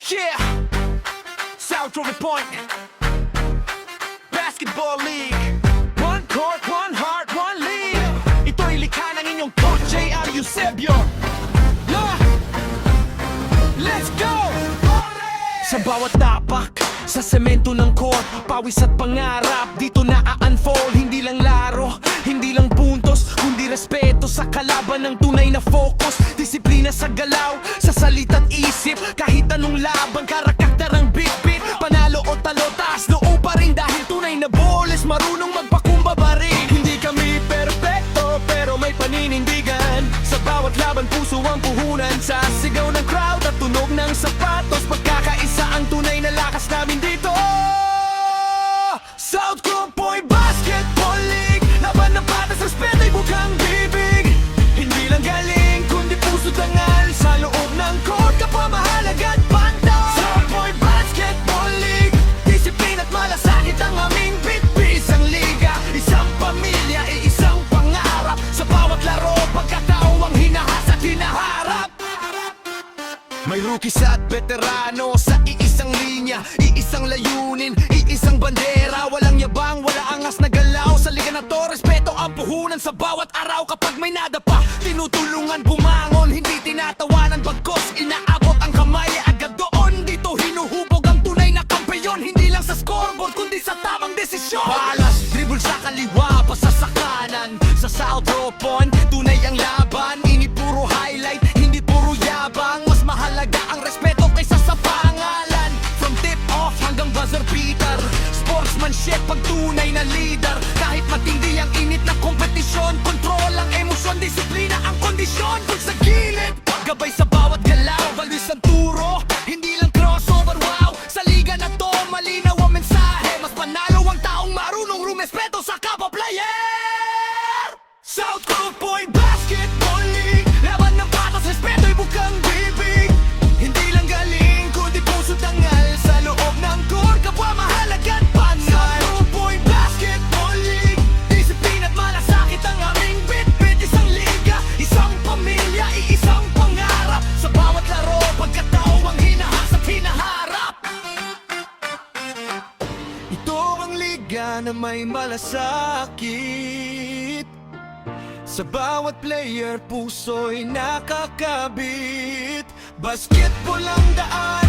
Yeah! South Trophy Point Basketball League. One court, one heart, one league. Ito'y likha ng inyong coach J.R. Eusebio. Yeah! Let's go! Sa bawat tapak, sa semento ng court, pawis at pangarap, dito na-unfold. Hindi lang laro, hindi lang puntos, kundi respeto sa kalaban ng tunay na focus. Disiplina sa galaw, sa salita't isip. Kahit anong laban, karakter ang bit-bit. Panalo o talo, taas noo pa rin. Dahil tunay na bowlers, marunong magpakumbaba rin. Hindi kami perfecto, pero may paninindigan. Sa bawat laban, puso ang puhunan. Sa sigaw ng crowd at tunog ng sapatos, pagkakaisa ang tunay na lakas namin dito. South Point Basketball League. Laban ng patas, respeto'y bukang bibig. Hindi lang galing, kundi puso dangal. Sa loob ng court, kapwa mahalaga at banda. South Point Basketball League. Disiplina at malasakit ang aming bitbit. Isang liga, isang pamilya, iisang pangarap. Sa bawat laro, pagkatao ang hinahas at hinaharap. May rookies at veterano sa iisang linya, iisang layunin, iisang bandera. Walang yabang, wala angas na galaw. Sa liga na to, respeto ang puhunan. Sa bawat araw kapag may nadapa, tinutulungan bumangon, hindi tinatawanan. Bagkos inaabot ang kamay, agad doon. Dito hinuhubog ang tunay na kampeyon. Hindi lang sa scoreboard, kundi sa tamang desisyon. Balas, dribble sa kaliwa, pasa sa kanan. Sa South Point, tunay ang laban. Ini puro highlight, hindi puro yabang. Mas mahalaga ang respeto kaysa sa pangalan. From tip off hanggang buzzer beater, sportsmanship pag tunay na leader. Kahit matindi ang init na kompetisyon, kontrol ang emosyon, disiplina ang kondisyon. Pag sa gilid, gabay sa bawat galaw, values ang turo, hindi lang crossover. Wow, sa liga na to, malinaw ang mensahe. Mas panalo ang taong marunong rumespeto sa kapwa player. South Point Basketball League. Laban ng patas, respeto'y bukang bibig. Hindi lang galing, kundi puso dangal. Sa loob ng court, kapwa mahalaga at banal. South Point Basketball League. Disiplina at malasakit ang aming bit-bit. Isang liga, isang pamilya, iisang pangarap. Sa bawat laro, pagkatao ang hinahas at hinaharap. Ito ang liga na may malasakit. Sa bawat player, puso'y nakakabit. Basketball ang daan.